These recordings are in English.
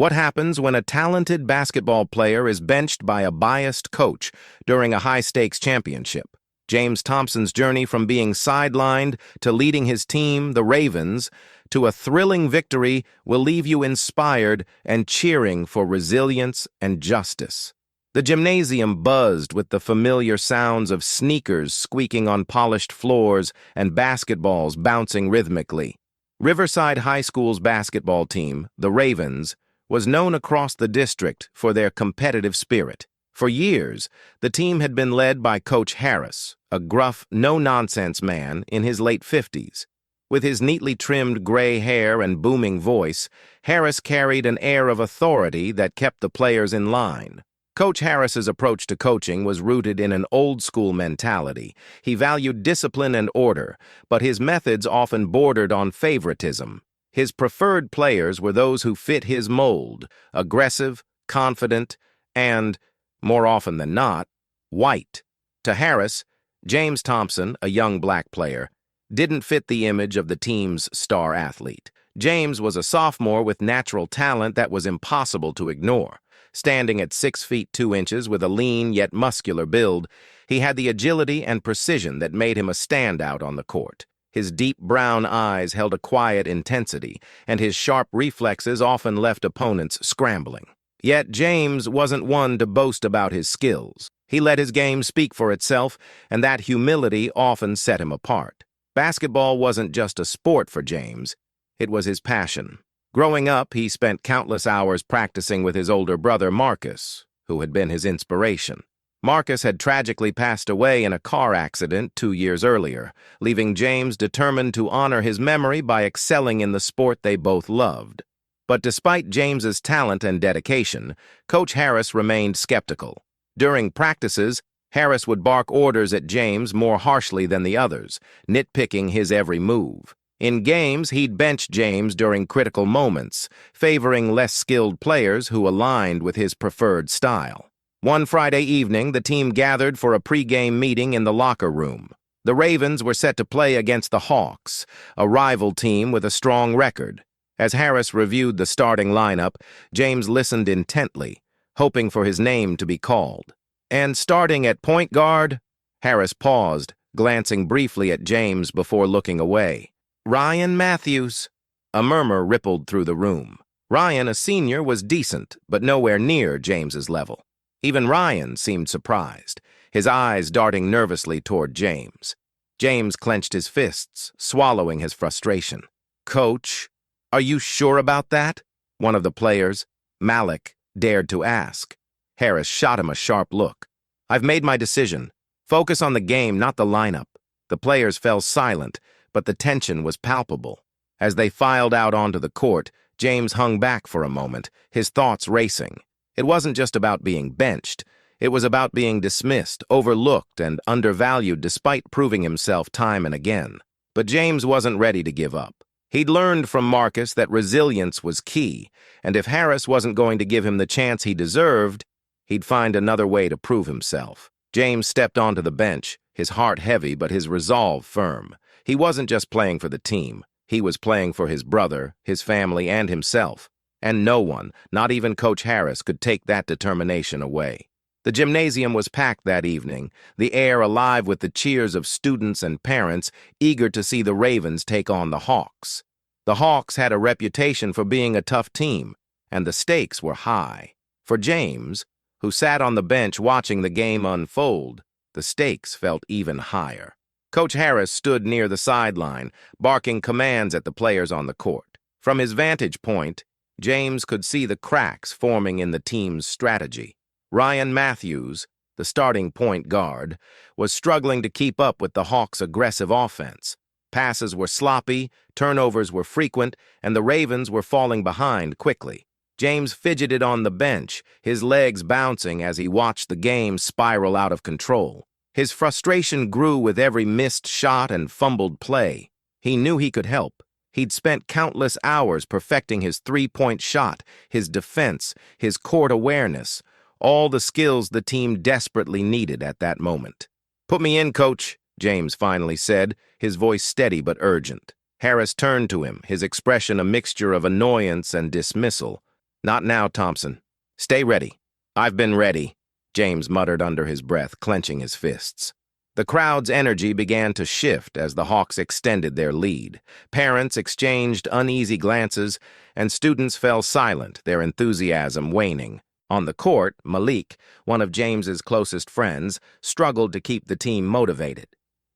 What happens when a talented basketball player is benched by a biased coach during a high-stakes championship? James Thompson's journey from being sidelined to leading his team, the Ravens, to a thrilling victory will leave you inspired and cheering for resilience and justice. The gymnasium buzzed with the familiar sounds of sneakers squeaking on polished floors and basketballs bouncing rhythmically. Riverside High School's basketball team, the Ravens, was known across the district for their competitive spirit. For years, the team had been led by Coach Harris, a gruff, no-nonsense man in his late 50s. With his neatly trimmed gray hair and booming voice, Harris carried an air of authority that kept the players in line. Coach Harris's approach to coaching was rooted in an old-school mentality. He valued discipline and order, but his methods often bordered on favoritism. His preferred players were those who fit his mold: aggressive, confident, and, more often than not, white. To Harris, James Thompson, a young black player, didn't fit the image of the team's star athlete. James was a sophomore with natural talent that was impossible to ignore. Standing at 6 feet 2 inches with a lean yet muscular build, he had the agility and precision that made him a standout on the court. His deep brown eyes held a quiet intensity, and his sharp reflexes often left opponents scrambling. Yet James wasn't one to boast about his skills. He let his game speak for itself, and that humility often set him apart. Basketball wasn't just a sport for James, it was his passion. Growing up, he spent countless hours practicing with his older brother Marcus, who had been his inspiration. Marcus had tragically passed away in a car accident 2 years earlier, leaving James determined to honor his memory by excelling in the sport they both loved. But despite James's talent and dedication, Coach Harris remained skeptical. During practices, Harris would bark orders at James more harshly than the others, nitpicking his every move. In games, he'd bench James during critical moments, favoring less skilled players who aligned with his preferred style. One Friday evening, the team gathered for a pre-game meeting in the locker room. The Ravens were set to play against the Hawks, a rival team with a strong record. As Harris reviewed the starting lineup, James listened intently, hoping for his name to be called. And starting at point guard, Harris paused, glancing briefly at James before looking away. Ryan Matthews. A murmur rippled through the room. Ryan, a senior, was decent, but nowhere near James's level. Even Ryan seemed surprised, his eyes darting nervously toward James. James clenched his fists, swallowing his frustration. "Coach, are you sure about that?" one of the players, Malik, dared to ask. Harris shot him a sharp look. "I've made my decision. Focus on the game, not the lineup." The players fell silent, but the tension was palpable. As they filed out onto the court, James hung back for a moment, his thoughts racing. It wasn't just about being benched. It was about being dismissed, overlooked, and undervalued despite proving himself time and again. But James wasn't ready to give up. He'd learned from Marcus that resilience was key, and if Harris wasn't going to give him the chance he deserved, he'd find another way to prove himself. James stepped onto the bench, his heart heavy but his resolve firm. He wasn't just playing for the team. He was playing for his brother, his family, and himself. And no one, not even Coach Harris, could take that determination away. The gymnasium was packed that evening, the air alive with the cheers of students and parents eager to see the Ravens take on the Hawks. The Hawks had a reputation for being a tough team, and the stakes were high. For James, who sat on the bench watching the game unfold, the stakes felt even higher. Coach Harris stood near the sideline, barking commands at the players on the court. From his vantage point, James could see the cracks forming in the team's strategy. Ryan Matthews, the starting point guard, was struggling to keep up with the Hawks' aggressive offense. Passes were sloppy, turnovers were frequent, and the Ravens were falling behind quickly. James fidgeted on the bench, his legs bouncing as he watched the game spiral out of control. His frustration grew with every missed shot and fumbled play. He knew he could help. He'd spent countless hours perfecting his three-point shot, his defense, his court awareness, all the skills the team desperately needed at that moment. "Put me in, Coach," James finally said, his voice steady but urgent. Harris turned to him, his expression a mixture of annoyance and dismissal. Not now, Thompson. Stay ready. I've been ready, James muttered under his breath, clenching his fists. The crowd's energy began to shift as the Hawks extended their lead. Parents exchanged uneasy glances, and students fell silent, their enthusiasm waning. On the court, Malik, one of James's closest friends, struggled to keep the team motivated.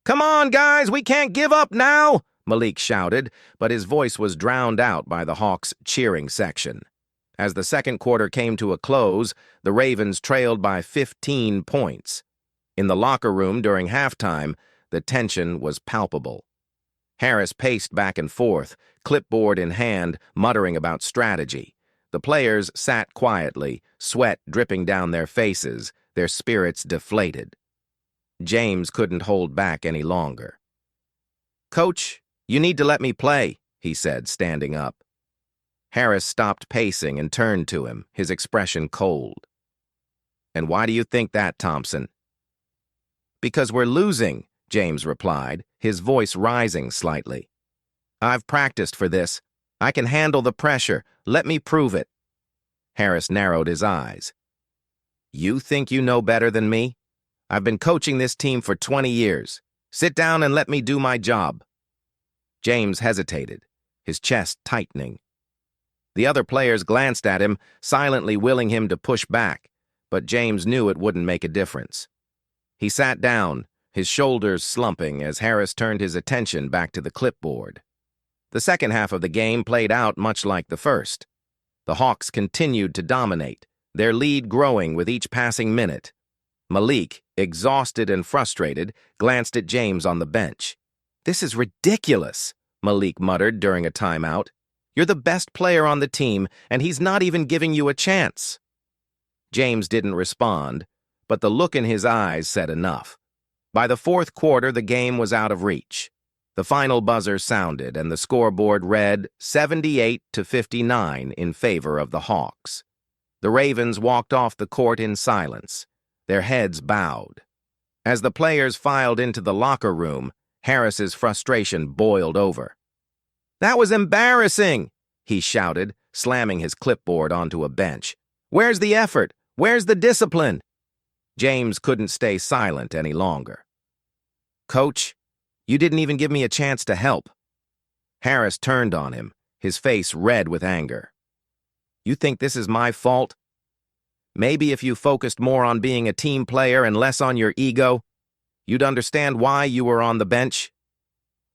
"Come on, guys, we can't give up now!" Malik shouted, but his voice was drowned out by the Hawks' cheering section. As the second quarter came to a close, the Ravens trailed by 15 points. In the locker room during halftime, the tension was palpable. Harris paced back and forth, clipboard in hand, muttering about strategy. The players sat quietly, sweat dripping down their faces, their spirits deflated. James couldn't hold back any longer. "Coach, you need to let me play," he said, standing up. Harris stopped pacing and turned to him, his expression cold. "And why do you think that, Thompson?" "Because we're losing," James replied, his voice rising slightly. "I've practiced for this. I can handle the pressure. Let me prove it." Harris narrowed his eyes. "You think you know better than me? I've been coaching this team for 20 years. Sit down and let me do my job." James hesitated, his chest tightening. The other players glanced at him, silently willing him to push back, but James knew it wouldn't make a difference. He sat down, his shoulders slumping as Harris turned his attention back to the clipboard. The second half of the game played out much like the first. The Hawks continued to dominate, their lead growing with each passing minute. Malik, exhausted and frustrated, glanced at James on the bench. "This is ridiculous," Malik muttered during a timeout. "You're the best player on the team, and he's not even giving you a chance." James didn't respond, but the look in his eyes said enough. By the fourth quarter, the game was out of reach. The final buzzer sounded, and the scoreboard read 78-59 in favor of the Hawks. The Ravens walked off the court in silence, their heads bowed. As the players filed into the locker room, Harris's frustration boiled over. "That was embarrassing," he shouted, slamming his clipboard onto a bench. "Where's the effort? Where's the discipline?" James couldn't stay silent any longer. "Coach, you didn't even give me a chance to help." Harris turned on him, his face red with anger. "You think this is my fault? Maybe if you focused more on being a team player and less on your ego, you'd understand why you were on the bench."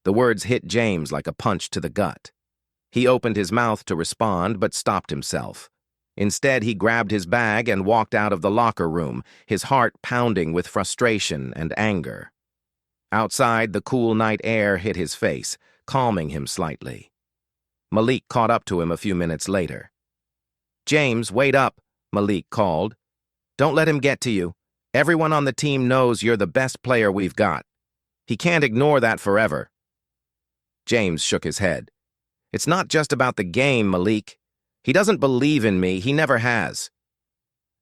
The words hit James like a punch to the gut. He opened his mouth to respond, but stopped himself. Instead, he grabbed his bag and walked out of the locker room, his heart pounding with frustration and anger. Outside, the cool night air hit his face, calming him slightly. Malik caught up to him a few minutes later. "James, wait up," Malik called. "Don't let him get to you. Everyone on the team knows you're the best player we've got. He can't ignore that forever." James shook his head. "It's not just about the game, Malik. He doesn't believe in me. He never has."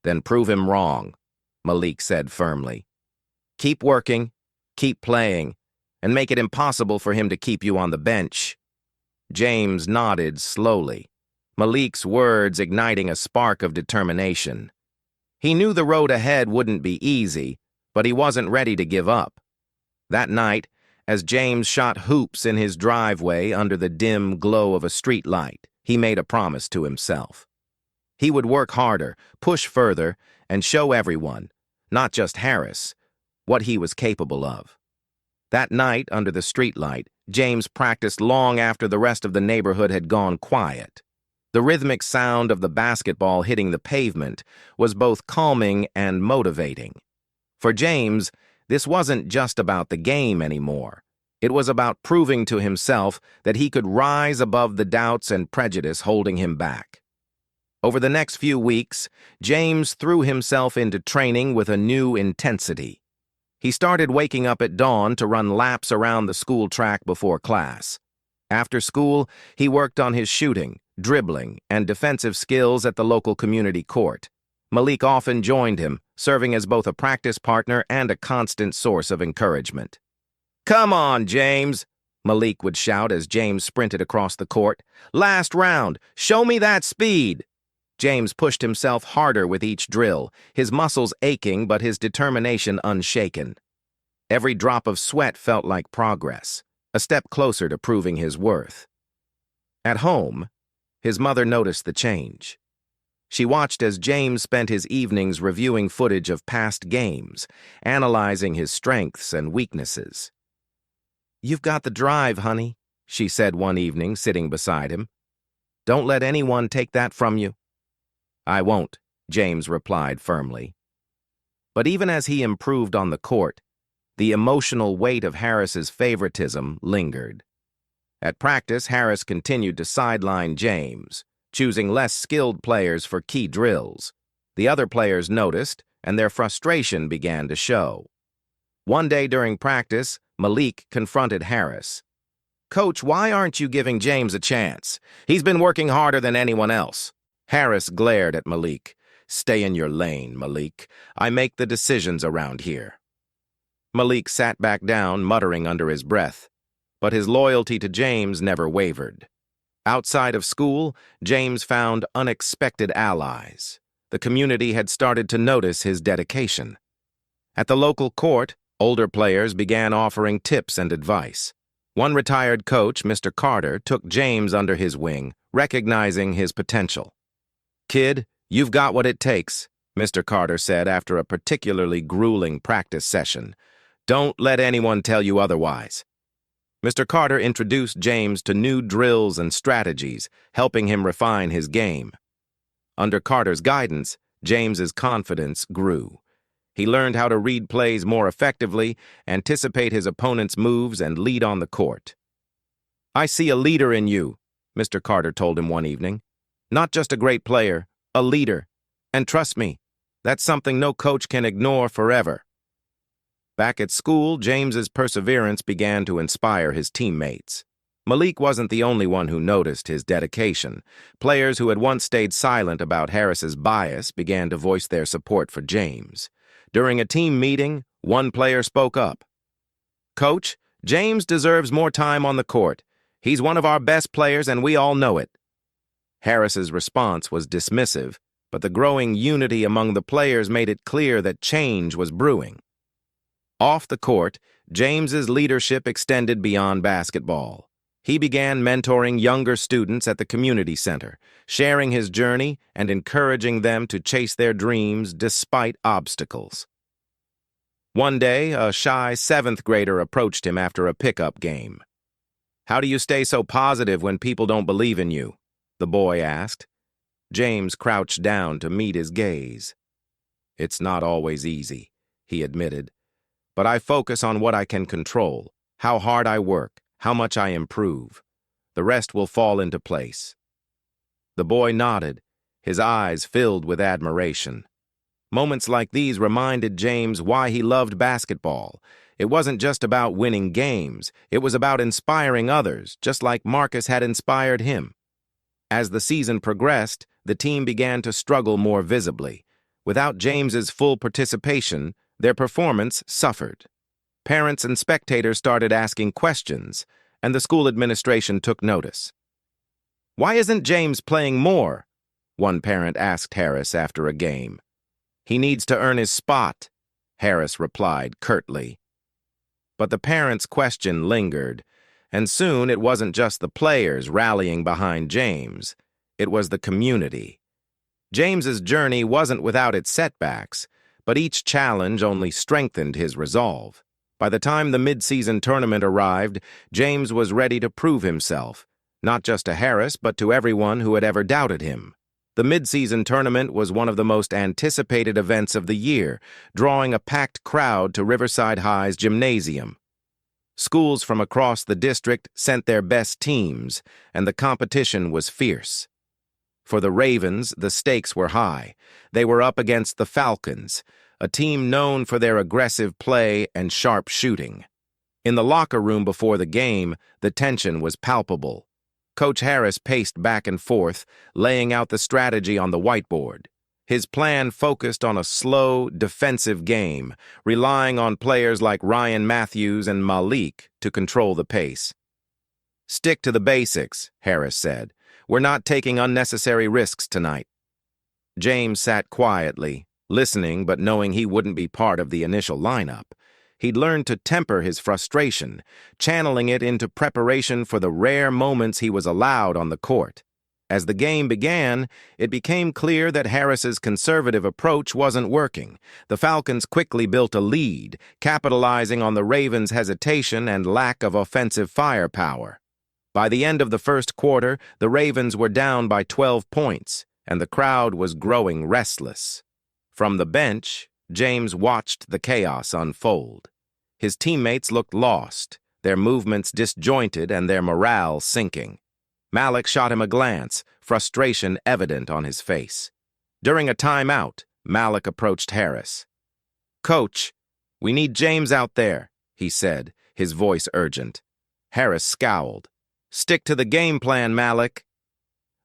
"Then prove him wrong," Malik said firmly. "Keep working, keep playing, and make it impossible for him to keep you on the bench." James nodded slowly, Malik's words igniting a spark of determination. He knew the road ahead wouldn't be easy, but he wasn't ready to give up. That night, as James shot hoops in his driveway under the dim glow of a streetlight, he made a promise to himself. He would work harder, push further, and show everyone, not just Harris, what he was capable of. That night, under the streetlight, James practiced long after the rest of the neighborhood had gone quiet. The rhythmic sound of the basketball hitting the pavement was both calming and motivating. For James, this wasn't just about the game anymore. It was about proving to himself that he could rise above the doubts and prejudice holding him back. Over the next few weeks, James threw himself into training with a new intensity. He started waking up at dawn to run laps around the school track before class. After school, he worked on his shooting, dribbling, and defensive skills at the local community court. Malik often joined him, serving as both a practice partner and a constant source of encouragement. "Come on, James," Malik would shout as James sprinted across the court. "Last round, show me that speed." James pushed himself harder with each drill, his muscles aching but his determination unshaken. Every drop of sweat felt like progress, a step closer to proving his worth. At home, his mother noticed the change. She watched as James spent his evenings reviewing footage of past games, analyzing his strengths and weaknesses. "You've got the drive, honey," she said one evening, sitting beside him. "Don't let anyone take that from you." "I won't," James replied firmly. But even as he improved on the court, the emotional weight of Harris's favoritism lingered. At practice, Harris continued to sideline James, choosing less skilled players for key drills. The other players noticed, and their frustration began to show. One day during practice, Malik confronted Harris. "Coach, why aren't you giving James a chance? He's been working harder than anyone else." Harris glared at Malik. "Stay in your lane, Malik. I make the decisions around here." Malik sat back down, muttering under his breath. But his loyalty to James never wavered. Outside of school, James found unexpected allies. The community had started to notice his dedication. At the local court, older players began offering tips and advice. One retired coach, Mr. Carter, took James under his wing, recognizing his potential. "Kid, you've got what it takes," Mr. Carter said after a particularly grueling practice session. "Don't let anyone tell you otherwise." Mr. Carter introduced James to new drills and strategies, helping him refine his game. Under Carter's guidance, James's confidence grew. He learned how to read plays more effectively, anticipate his opponent's moves, and lead on the court. "I see a leader in you," Mr. Carter told him one evening. "Not just a great player, a leader. And trust me, that's something no coach can ignore forever." Back at school, James's perseverance began to inspire his teammates. Malik wasn't the only one who noticed his dedication. Players who had once stayed silent about Harris's bias began to voice their support for James. During a team meeting, one player spoke up. "Coach, James deserves more time on the court. He's one of our best players and we all know it." Harris's response was dismissive, but the growing unity among the players made it clear that change was brewing. Off the court, James's leadership extended beyond basketball. He began mentoring younger students at the community center, sharing his journey and encouraging them to chase their dreams despite obstacles. One day, a shy seventh grader approached him after a pickup game. "How do you stay so positive when people don't believe in you?" the boy asked. James crouched down to meet his gaze. "It's not always easy," he admitted. "But I focus on what I can control, how hard I work, how much I improve. The rest will fall into place." The boy nodded, his eyes filled with admiration. Moments like these reminded James why he loved basketball. It wasn't just about winning games, it was about inspiring others, just like Marcus had inspired him. As the season progressed, the team began to struggle more visibly. Without James's full participation, their performance suffered. Parents and spectators started asking questions, and the school administration took notice. "Why isn't James playing more?" one parent asked Harris after a game. "He needs to earn his spot," Harris replied curtly. But the parents' question lingered, and soon it wasn't just the players rallying behind James, it was the community. James's journey wasn't without its setbacks, but each challenge only strengthened his resolve. By the time the mid-season tournament arrived, James was ready to prove himself, not just to Harris, but to everyone who had ever doubted him. The mid-season tournament was one of the most anticipated events of the year, drawing a packed crowd to Riverside High's gymnasium. Schools from across the district sent their best teams, and the competition was fierce. For the Ravens, the stakes were high. They were up against the Falcons, a team known for their aggressive play and sharp shooting. In the locker room before the game, the tension was palpable. Coach Harris paced back and forth, laying out the strategy on the whiteboard. His plan focused on a slow, defensive game, relying on players like Ryan Matthews and Malik to control the pace. "Stick to the basics," Harris said. "We're not taking unnecessary risks tonight." James sat quietly, listening but knowing he wouldn't be part of the initial lineup. He'd learned to temper his frustration, channeling it into preparation for the rare moments he was allowed on the court. As the game began, it became clear that Harris's conservative approach wasn't working. The Falcons quickly built a lead, capitalizing on the Ravens' hesitation and lack of offensive firepower. By the end of the first quarter, the Ravens were down by 12 points, and the crowd was growing restless. From the bench, James watched the chaos unfold. His teammates looked lost, their movements disjointed and their morale sinking. Malik shot him a glance, frustration evident on his face. During a timeout, Malik approached Harris. "Coach, we need James out there," he said, his voice urgent. Harris scowled. "Stick to the game plan, Malik."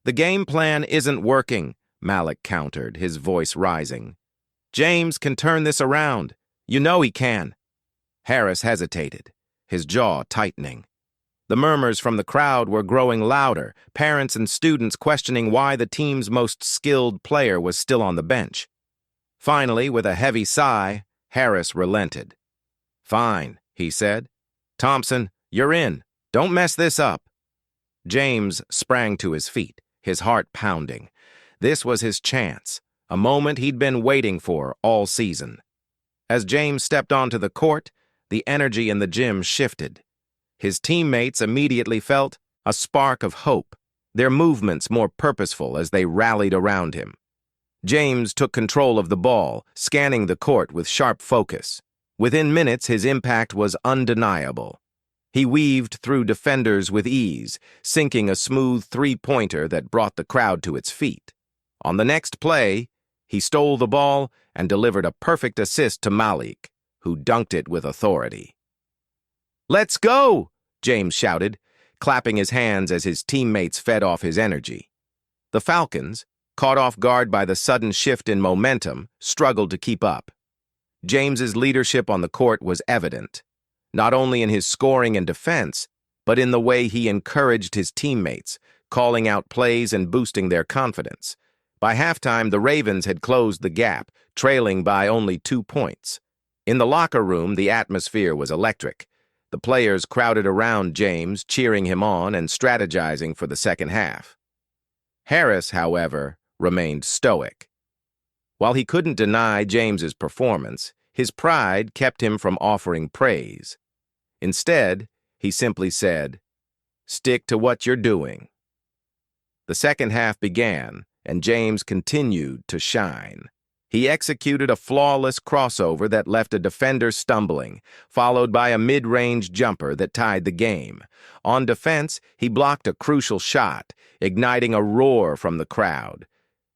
"The game plan isn't working," Malik countered, his voice rising. "James can turn this around. You know he can." Harris hesitated, his jaw tightening. The murmurs from the crowd were growing louder, parents and students questioning why the team's most skilled player was still on the bench. Finally, with a heavy sigh, Harris relented. "Fine," he said. "Thompson, you're in. Don't mess this up." James sprang to his feet, his heart pounding. This was his chance, a moment he'd been waiting for all season. As James stepped onto the court, the energy in the gym shifted. His teammates immediately felt a spark of hope, their movements more purposeful as they rallied around him. James took control of the ball, scanning the court with sharp focus. Within minutes, his impact was undeniable. He weaved through defenders with ease, sinking a smooth three-pointer that brought the crowd to its feet. On the next play, he stole the ball and delivered a perfect assist to Malik, who dunked it with authority. "Let's go!" James shouted, clapping his hands as his teammates fed off his energy. The Falcons, caught off guard by the sudden shift in momentum, struggled to keep up. James's leadership on the court was evident, not only in his scoring and defense, but in the way he encouraged his teammates, calling out plays and boosting their confidence. By halftime, the Ravens had closed the gap, trailing by only 2 points. In the locker room, the atmosphere was electric. The players crowded around James, cheering him on and strategizing for the second half. Harris, however, remained stoic. While he couldn't deny James's performance, his pride kept him from offering praise. Instead, he simply said, "Stick to what you're doing." The second half began, and James continued to shine. He executed a flawless crossover that left a defender stumbling, followed by a mid-range jumper that tied the game. On defense, he blocked a crucial shot, igniting a roar from the crowd.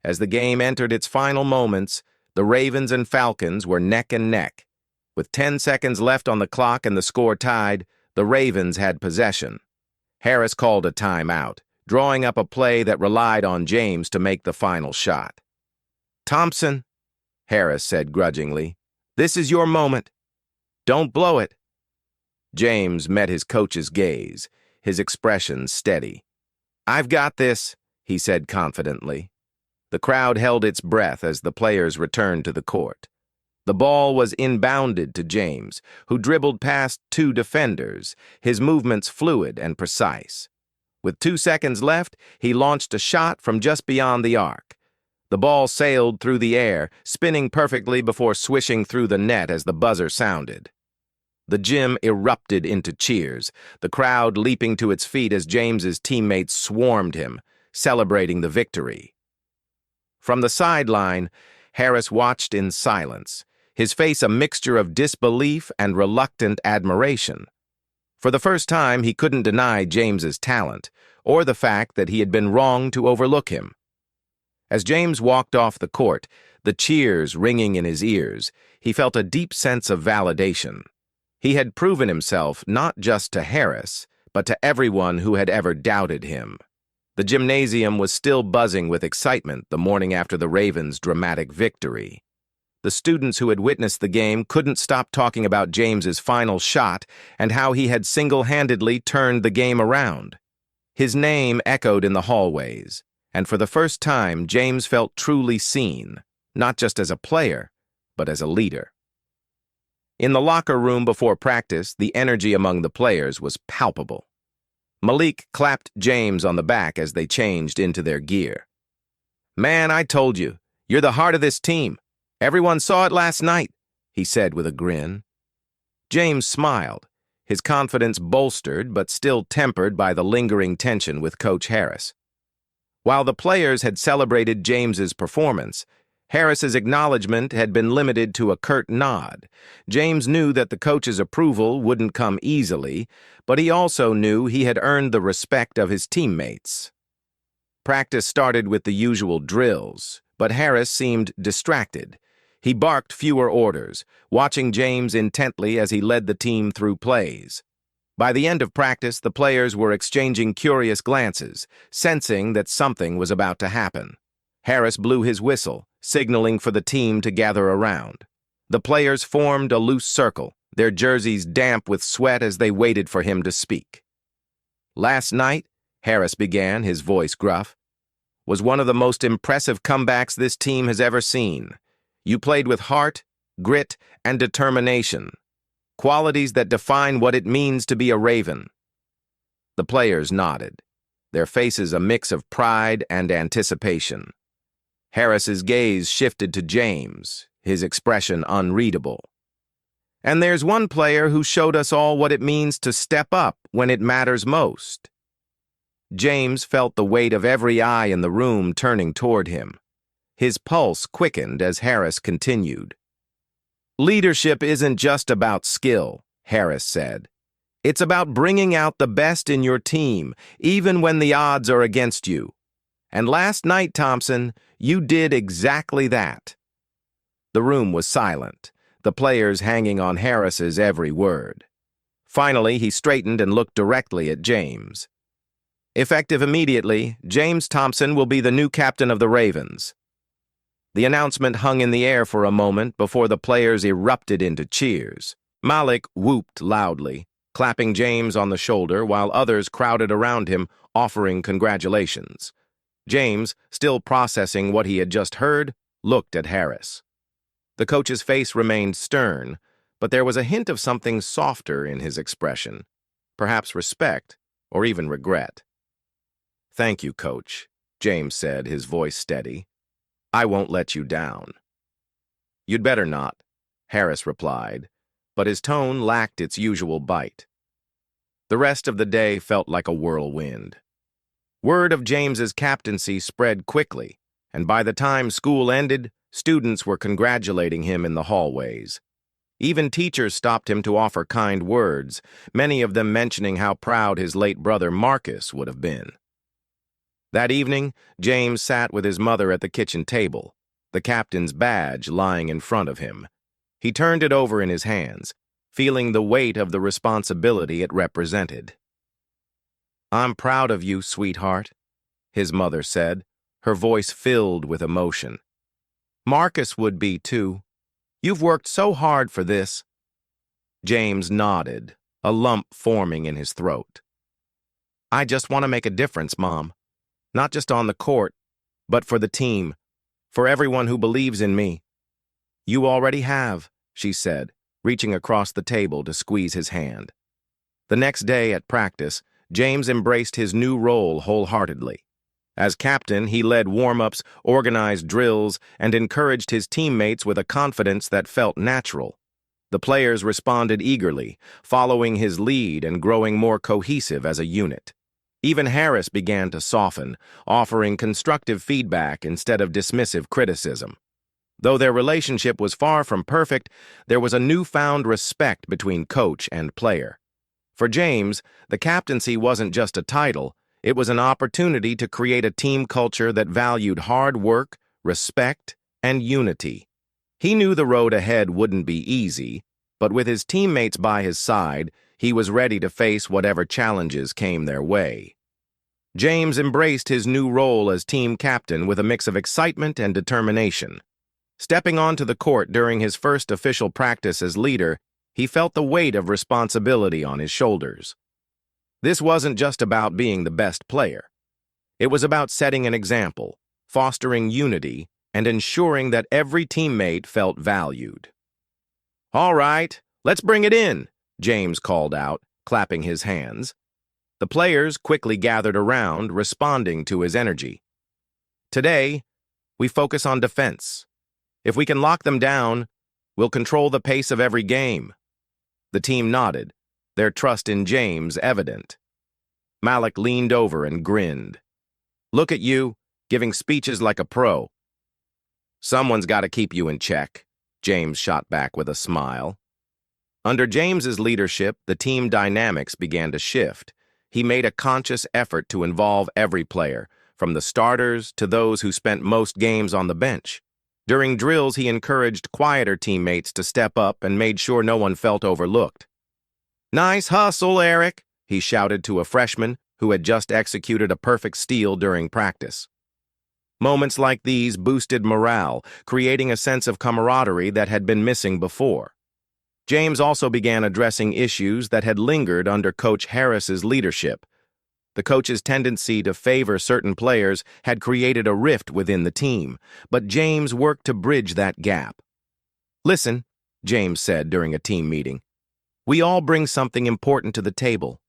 As the game entered its final moments, the Ravens and Falcons were neck and neck. With 10 seconds left on the clock and the score tied, the Ravens had possession. Harris called a timeout, drawing up a play that relied on James to make the final shot. "Thompson," Harris said grudgingly, "this is your moment. Don't blow it." James met his coach's gaze, his expression steady. "I've got this," he said confidently. The crowd held its breath as the players returned to the court. The ball was inbounded to James, who dribbled past 2 defenders, his movements fluid and precise. With 2 seconds left, he launched a shot from just beyond the arc. The ball sailed through the air, spinning perfectly before swishing through the net as the buzzer sounded. The gym erupted into cheers, the crowd leaping to its feet as James's teammates swarmed him, celebrating the victory. From the sideline, Harris watched in silence, his face a mixture of disbelief and reluctant admiration. For the first time, he couldn't deny James's talent, or the fact that he had been wrong to overlook him. As James walked off the court, the cheers ringing in his ears, he felt a deep sense of validation. He had proven himself not just to Harris, but to everyone who had ever doubted him. The gymnasium was still buzzing with excitement the morning after the Ravens' dramatic victory. The students who had witnessed the game couldn't stop talking about James's final shot and how he had single-handedly turned the game around. His name echoed in the hallways, And for the first time, James felt truly seen, not just as a player, but as a leader. In the locker room before practice, the energy among the players was palpable. Malik clapped James on the back as they changed into their gear. "Man, I told you, you're the heart of this team. Everyone saw it last night," he said with a grin. James smiled, his confidence bolstered but still tempered by the lingering tension with Coach Harris. While the players had celebrated James's performance, Harris's acknowledgement had been limited to a curt nod. James knew that the coach's approval wouldn't come easily, but he also knew he had earned the respect of his teammates. Practice started with the usual drills, but Harris seemed distracted. He barked fewer orders, watching James intently as he led the team through plays. By the end of practice, the players were exchanging curious glances, sensing that something was about to happen. Harris blew his whistle, signaling for the team to gather around. The players formed a loose circle, their jerseys damp with sweat as they waited for him to speak. "Last night," Harris began, his voice gruff, "was one of the most impressive comebacks this team has ever seen. You played with heart, grit, and determination, qualities that define what it means to be a Raven." The players nodded, their faces a mix of pride and anticipation. Harris's gaze shifted to James, his expression unreadable. "And there's one player who showed us all what it means to step up when it matters most." James felt the weight of every eye in the room turning toward him. His pulse quickened as Harris continued. "Leadership isn't just about skill," Harris said. "It's about bringing out the best in your team, even when the odds are against you. And last night, Thompson, you did exactly that." The room was silent, the players hanging on Harris's every word. Finally, he straightened and looked directly at James. "Effective immediately, James Thompson will be the new captain of the Ravens." The announcement hung in the air for a moment before the players erupted into cheers. Malik whooped loudly, clapping James on the shoulder while others crowded around him, offering congratulations. James, still processing what he had just heard, looked at Harris. The coach's face remained stern, but there was a hint of something softer in his expression, perhaps respect or even regret. "Thank you, Coach," James said, his voice steady. "I won't let you down." "You'd better not," Harris replied, but his tone lacked its usual bite. The rest of the day felt like a whirlwind. Word of James's captaincy spread quickly, and by the time school ended, students were congratulating him in the hallways. Even teachers stopped him to offer kind words, many of them mentioning how proud his late brother Marcus would have been. That evening, James sat with his mother at the kitchen table, the captain's badge lying in front of him. He turned it over in his hands, feeling the weight of the responsibility it represented. "I'm proud of you, sweetheart," his mother said, her voice filled with emotion. "Marcus would be, too. You've worked so hard for this." James nodded, a lump forming in his throat. "I just want to make a difference, Mom. Not just on the court, but for the team, for everyone who believes in me." "You already have," she said, reaching across the table to squeeze his hand. The next day at practice, James embraced his new role wholeheartedly. As captain, he led warm-ups, organized drills, and encouraged his teammates with a confidence that felt natural. The players responded eagerly, following his lead and growing more cohesive as a unit. Even Harris began to soften, offering constructive feedback instead of dismissive criticism. Though their relationship was far from perfect, there was a newfound respect between coach and player. For James, the captaincy wasn't just a title, it was an opportunity to create a team culture that valued hard work, respect, and unity. He knew the road ahead wouldn't be easy, but with his teammates by his side, he was ready to face whatever challenges came their way. James embraced his new role as team captain with a mix of excitement and determination. Stepping onto the court during his first official practice as leader, he felt the weight of responsibility on his shoulders. This wasn't just about being the best player. It was about setting an example, fostering unity, and ensuring that every teammate felt valued. "All right, let's bring it in," James called out, clapping his hands. The players quickly gathered around, responding to his energy. "Today, we focus on defense. If we can lock them down, we'll control the pace of every game." The team nodded, their trust in James evident. Malik leaned over and grinned. "Look at you, giving speeches like a pro." "Someone's got to keep you in check," James shot back with a smile. Under James's leadership, the team dynamics began to shift. He made a conscious effort to involve every player, from the starters to those who spent most games on the bench. During drills, he encouraged quieter teammates to step up and made sure no one felt overlooked. "Nice hustle, Eric," he shouted to a freshman who had just executed a perfect steal during practice. Moments like these boosted morale, creating a sense of camaraderie that had been missing before. James also began addressing issues that had lingered under Coach Harris's leadership. The coach's tendency to favor certain players had created a rift within the team, but James worked to bridge that gap. "Listen," James said during a team meeting, "we all bring something important to the table.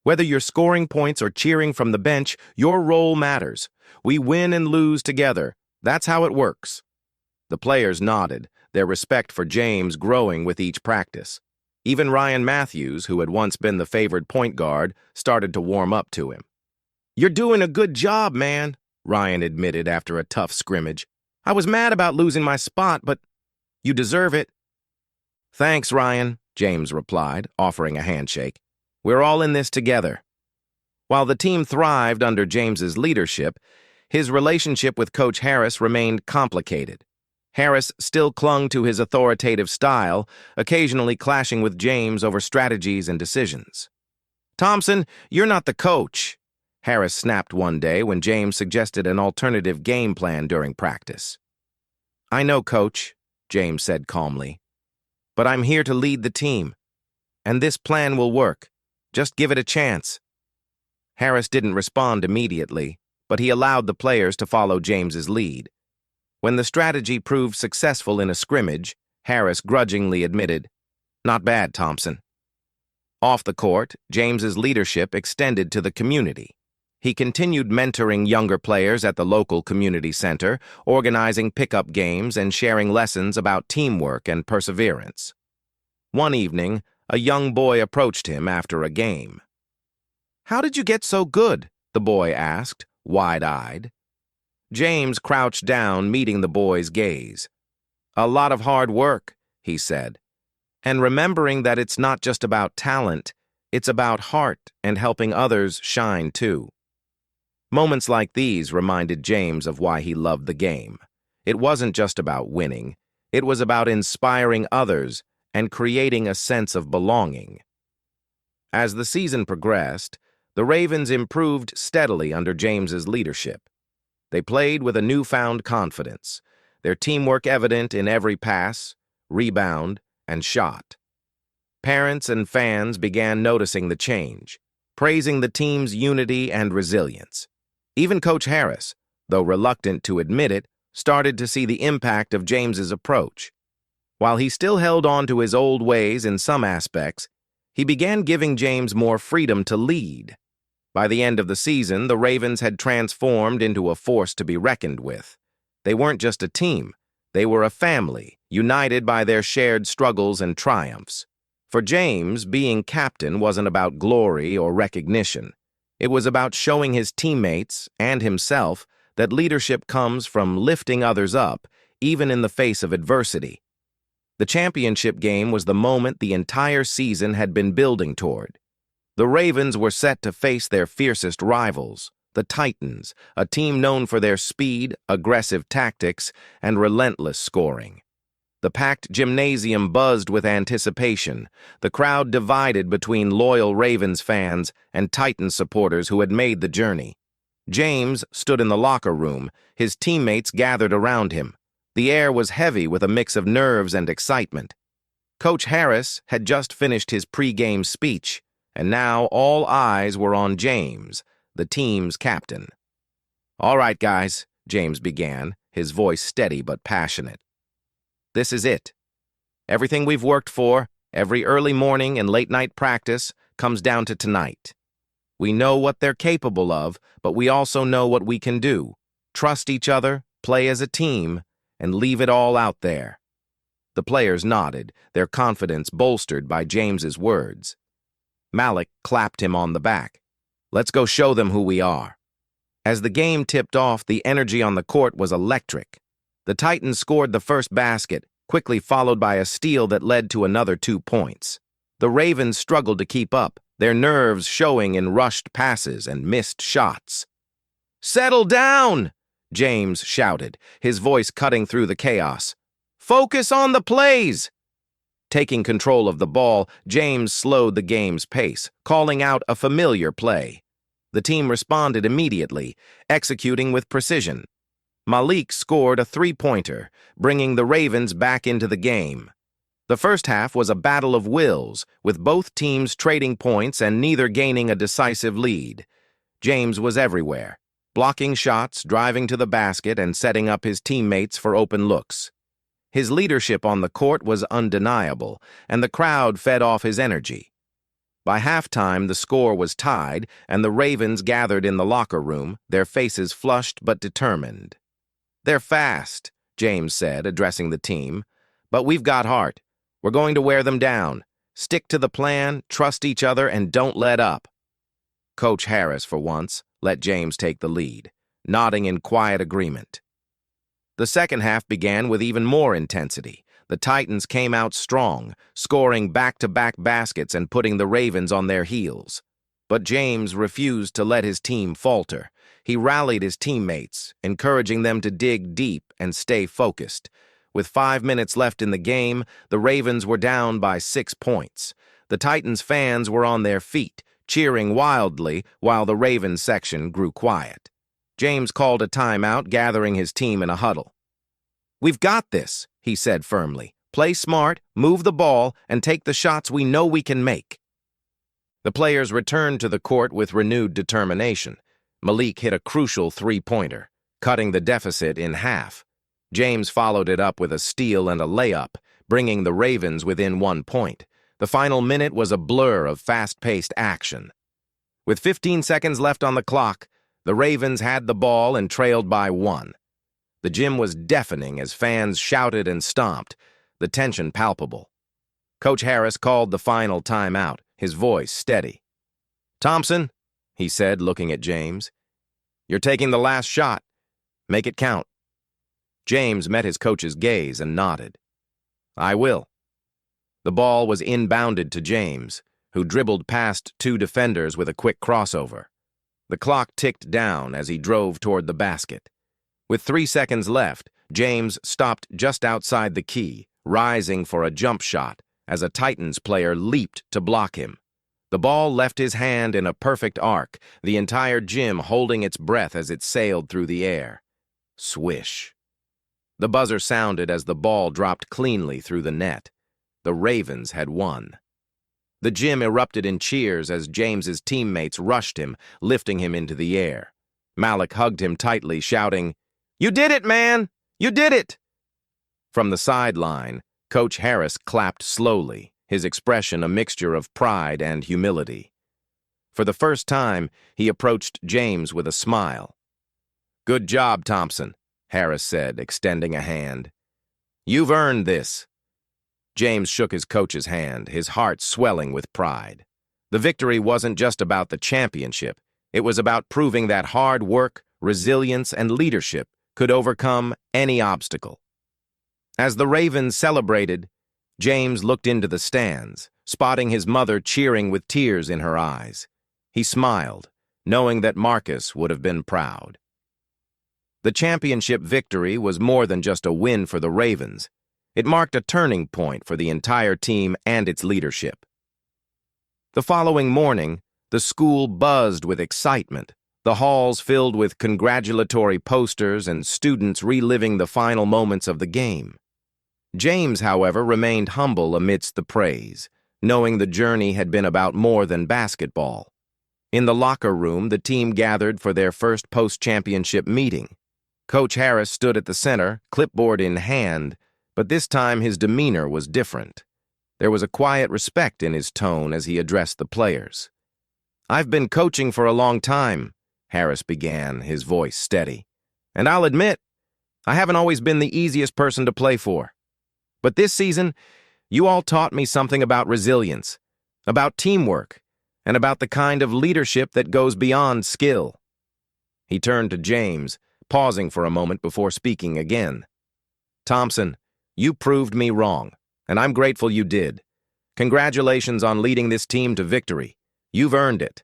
Whether you're scoring points or cheering from the bench, your role matters. We win and lose together. That's how it works." The players nodded, their respect for James growing with each practice. Even Ryan Matthews, who had once been the favored point guard, started to warm up to him. "You're doing a good job, man," Ryan admitted after a tough scrimmage. "I was mad about losing my spot, but you deserve it." "Thanks, Ryan," James replied, offering a handshake. "We're all in this together." While the team thrived under James's leadership, his relationship with Coach Harris remained complicated. Harris still clung to his authoritative style, occasionally clashing with James over strategies and decisions. "Thompson, you're not the coach," Harris snapped one day when James suggested an alternative game plan during practice. "I know, Coach," James said calmly, "but I'm here to lead the team, and this plan will work. Just give it a chance." Harris didn't respond immediately, but he allowed the players to follow James's lead. When the strategy proved successful in a scrimmage, Harris grudgingly admitted, "Not bad, Thompson." Off the court, James's leadership extended to the community. He continued mentoring younger players at the local community center, organizing pickup games and sharing lessons about teamwork and perseverance. One evening, a young boy approached him after a game. "How did you get so good?" the boy asked, wide-eyed. James crouched down, meeting the boy's gaze. "A lot of hard work," he said, "and remembering that it's not just about talent, it's about heart and helping others shine too." Moments like these reminded James of why he loved the game. It wasn't just about winning, it was about inspiring others and creating a sense of belonging. As the season progressed, the Ravens improved steadily under James's leadership. They played with a newfound confidence, their teamwork evident in every pass, rebound, and shot. Parents and fans began noticing the change, praising the team's unity and resilience. Even Coach Harris, though reluctant to admit it, started to see the impact of James's approach. While he still held on to his old ways in some aspects, he began giving James more freedom to lead. By the end of the season, the Ravens had transformed into a force to be reckoned with. They weren't just a team, they were a family, united by their shared struggles and triumphs. For James, being captain wasn't about glory or recognition. It was about showing his teammates and himself that leadership comes from lifting others up, even in the face of adversity. The championship game was the moment the entire season had been building toward. The Ravens were set to face their fiercest rivals, the Titans, a team known for their speed, aggressive tactics, and relentless scoring. The packed gymnasium buzzed with anticipation, the crowd divided between loyal Ravens fans and Titans supporters who had made the journey. James stood in the locker room, his teammates gathered around him. The air was heavy with a mix of nerves and excitement. Coach Harris had just finished his pre-game speech, and now all eyes were on James, the team's captain. All right, guys, James began, his voice steady but passionate. This is it. Everything we've worked for, every early morning and late-night practice, comes down to tonight. We know what they're capable of, but we also know what we can do. Trust each other, play as a team, and leave it all out there. The players nodded, their confidence bolstered by James's words. Malik clapped him on the back. Let's go show them who we are. As the game tipped off, the energy on the court was electric. The Titans scored the first basket, quickly followed by a steal that led to another 2 points. The Ravens struggled to keep up, their nerves showing in rushed passes and missed shots. "Settle down!" James shouted, his voice cutting through the chaos. "Focus on the plays!" Taking control of the ball, James slowed the game's pace, calling out a familiar play. The team responded immediately, executing with precision. Malik scored a 3-pointer, bringing the Ravens back into the game. The first half was a battle of wills, with both teams trading points and neither gaining a decisive lead. James was everywhere, blocking shots, driving to the basket, and setting up his teammates for open looks. His leadership on the court was undeniable, and the crowd fed off his energy. By halftime, the score was tied, and the Ravens gathered in the locker room, their faces flushed but determined. "They're fast," James said, addressing the team, "but we've got heart. We're going to wear them down. Stick to the plan, trust each other, and don't let up." Coach Harris, for once, let James take the lead, nodding in quiet agreement. The second half began with even more intensity. The Titans came out strong, scoring back-to-back baskets and putting the Ravens on their heels. But James refused to let his team falter. He rallied his teammates, encouraging them to dig deep and stay focused. With 5 minutes left in the game, the Ravens were down by 6 points. The Titans fans were on their feet, cheering wildly while the Ravens section grew quiet. James called a timeout, gathering his team in a huddle. "We've got this," he said firmly. "Play smart, move the ball, and take the shots we know we can make." The players returned to the court with renewed determination. Malik hit a crucial 3-pointer, cutting the deficit in half. James followed it up with a steal and a layup, bringing the Ravens within 1 point. The final minute was a blur of fast-paced action. With 15 seconds left on the clock, the Ravens had the ball and trailed by 1. The gym was deafening as fans shouted and stomped, the tension palpable. Coach Harris called the final timeout, his voice steady. "Thompson," he said, looking at James, "you're taking the last shot. Make it count." James met his coach's gaze and nodded. "I will." The ball was inbounded to James, who dribbled past 2 defenders with a quick crossover. The clock ticked down as he drove toward the basket. With 3 seconds left, James stopped just outside the key, rising for a jump shot as a Titans player leaped to block him. The ball left his hand in a perfect arc, the entire gym holding its breath as it sailed through the air. Swish. The buzzer sounded as the ball dropped cleanly through the net. The Ravens had won. The gym erupted in cheers as James's teammates rushed him, lifting him into the air. Malik hugged him tightly, shouting, "You did it, man! You did it!" From the sideline, Coach Harris clapped slowly, his expression a mixture of pride and humility. For the first time, he approached James with a smile. "Good job, Thompson," Harris said, extending a hand. "You've earned this." James shook his coach's hand, his heart swelling with pride. The victory wasn't just about the championship. It was about proving that hard work, resilience, and leadership could overcome any obstacle. As the Ravens celebrated, James looked into the stands, spotting his mother cheering with tears in her eyes. He smiled, knowing that Marcus would have been proud. The championship victory was more than just a win for the Ravens. It marked a turning point for the entire team and its leadership. The following morning, the school buzzed with excitement, the halls filled with congratulatory posters and students reliving the final moments of the game. James, however, remained humble amidst the praise, knowing the journey had been about more than basketball. In the locker room, the team gathered for their first post-championship meeting. Coach Harris stood at the center, clipboard in hand, but this time his demeanor was different. There was a quiet respect in his tone as he addressed the players. "I've been coaching for a long time," Harris began, his voice steady. "And I'll admit, I haven't always been the easiest person to play for. But this season, you all taught me something about resilience, about teamwork, and about the kind of leadership that goes beyond skill." He turned to James, pausing for a moment before speaking again. "Thompson, you proved me wrong, and I'm grateful you did. Congratulations on leading this team to victory. You've earned it."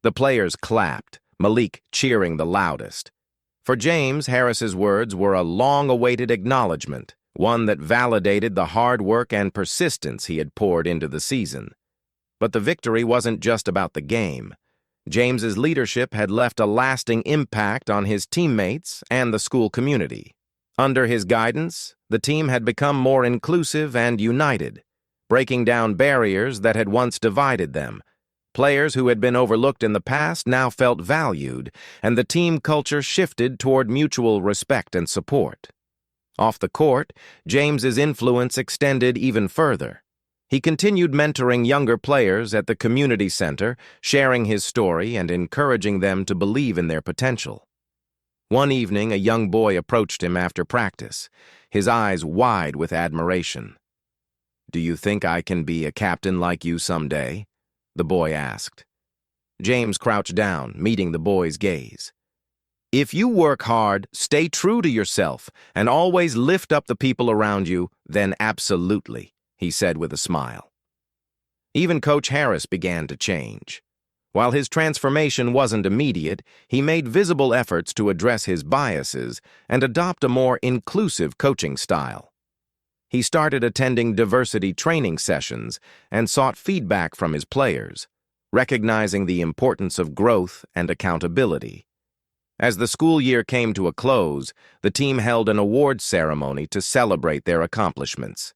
The players clapped, Malik cheering the loudest. For James, Harris's words were a long-awaited acknowledgement, one that validated the hard work and persistence he had poured into the season. But the victory wasn't just about the game. James's leadership had left a lasting impact on his teammates and the school community. Under his guidance, the team had become more inclusive and united, breaking down barriers that had once divided them. Players who had been overlooked in the past now felt valued, and the team culture shifted toward mutual respect and support. Off the court, James's influence extended even further. He continued mentoring younger players at the community center, sharing his story and encouraging them to believe in their potential. One evening, a young boy approached him after practice, his eyes wide with admiration. "Do you think I can be a captain like you someday?" the boy asked. James crouched down, meeting the boy's gaze. "If you work hard, stay true to yourself, and always lift up the people around you, then absolutely," he said with a smile. Even Coach Harris began to change. While his transformation wasn't immediate, he made visible efforts to address his biases and adopt a more inclusive coaching style. He started attending diversity training sessions and sought feedback from his players, recognizing the importance of growth and accountability. As the school year came to a close, the team held an awards ceremony to celebrate their accomplishments.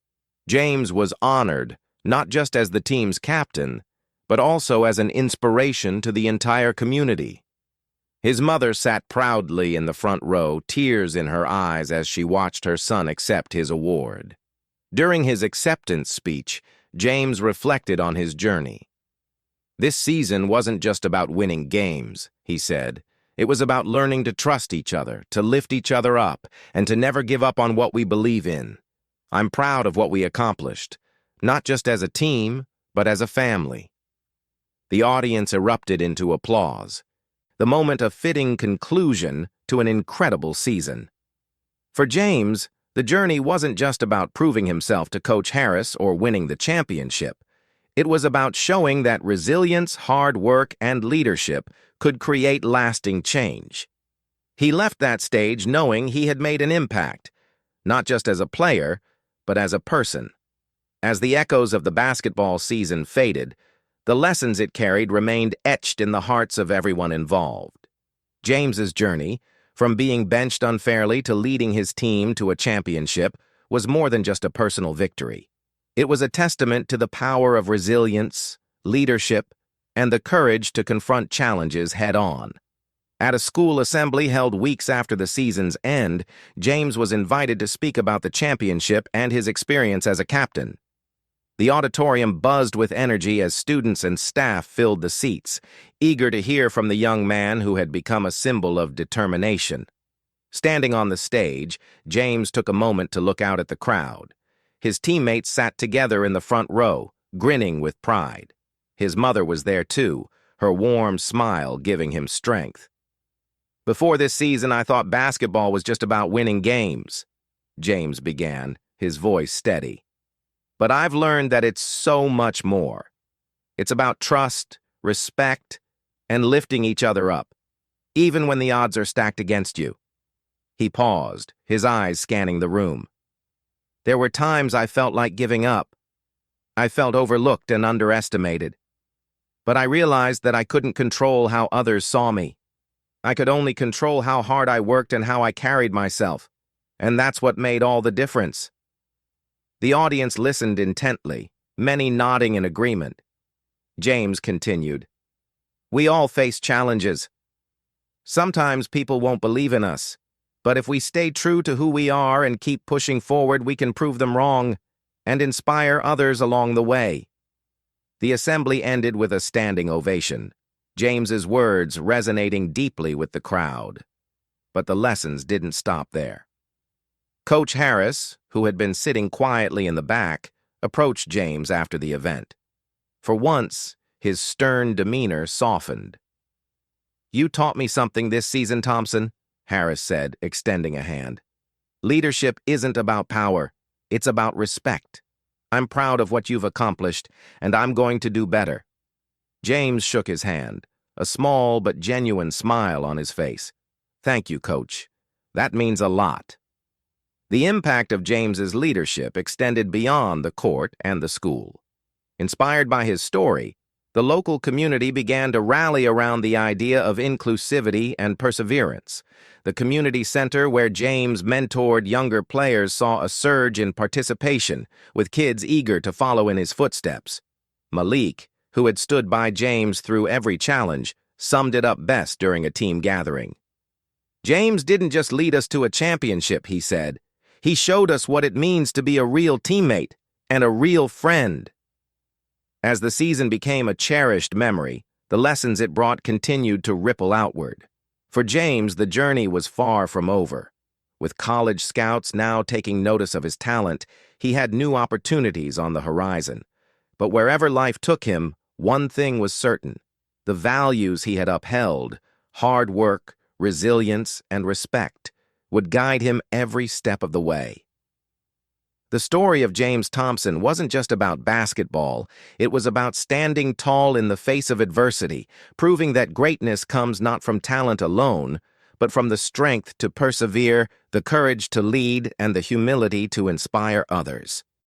James was honored not just as the team's captain, but also as an inspiration to the entire community. His mother sat proudly in the front row, tears in her eyes as she watched her son accept his award. During his acceptance speech, James reflected on his journey. "This season wasn't just about winning games," he said. "It was about learning to trust each other, to lift each other up, and to never give up on what we believe in. I'm proud of what we accomplished, not just as a team, but as a family." The audience erupted into applause, the moment a fitting conclusion to an incredible season. For James, the journey wasn't just about proving himself to Coach Harris or winning the championship. It was about showing that resilience, hard work, and leadership could create lasting change. He left that stage knowing he had made an impact, not just as a player, but as a person. As the echoes of the basketball season faded, the lessons it carried remained etched in the hearts of everyone involved. James's journey, from being benched unfairly to leading his team to a championship, was more than just a personal victory. It was a testament to the power of resilience, leadership, and the courage to confront challenges head-on. At a school assembly held weeks after the season's end, James was invited to speak about the championship and his experience as a captain. The auditorium buzzed with energy as students and staff filled the seats, eager to hear from the young man who had become a symbol of determination. Standing on the stage, James took a moment to look out at the crowd. His teammates sat together in the front row, grinning with pride. His mother was there too, her warm smile giving him strength. "Before this season, I thought basketball was just about winning games," James began, his voice steady. "But I've learned that it's so much more. It's about trust, respect, and lifting each other up, even when the odds are stacked against you." He paused, his eyes scanning the room. "There were times I felt like giving up. I felt overlooked and underestimated. But I realized that I couldn't control how others saw me. I could only control how hard I worked and how I carried myself, and that's what made all the difference." The audience listened intently, many nodding in agreement. James continued, We all face challenges. Sometimes people won't believe in us, but if we stay true to who we are and keep pushing forward, we can prove them wrong and inspire others along the way." The assembly ended with a standing ovation, James's words resonating deeply with the crowd. But the lessons didn't stop there. Coach Harris, who had been sitting quietly in the back, approached James after the event. For once, his stern demeanor softened. "You taught me something this season, Thompson," Harris said, extending a hand. "Leadership isn't about power, it's about respect. I'm proud of what you've accomplished, and I'm going to do better." James shook his hand, a small but genuine smile on his face. "Thank you, Coach. That means a lot." The impact of James's leadership extended beyond the court and the school. Inspired by his story, the local community began to rally around the idea of inclusivity and perseverance. The community center where James mentored younger players saw a surge in participation, with kids eager to follow in his footsteps. Malik, who had stood by James through every challenge, summed it up best during a team gathering. "James didn't just lead us to a championship," he said. "He showed us what it means to be a real teammate and a real friend." As the season became a cherished memory, the lessons it brought continued to ripple outward. For James, the journey was far from over. With college scouts now taking notice of his talent, he had new opportunities on the horizon. But wherever life took him, one thing was certain: the values he had upheld, hard work, resilience, and respect, would guide him every step of the way. The story of James Thompson wasn't just about basketball, it was about standing tall in the face of adversity, proving that greatness comes not from talent alone, but from the strength to persevere, the courage to lead, and the humility to inspire others.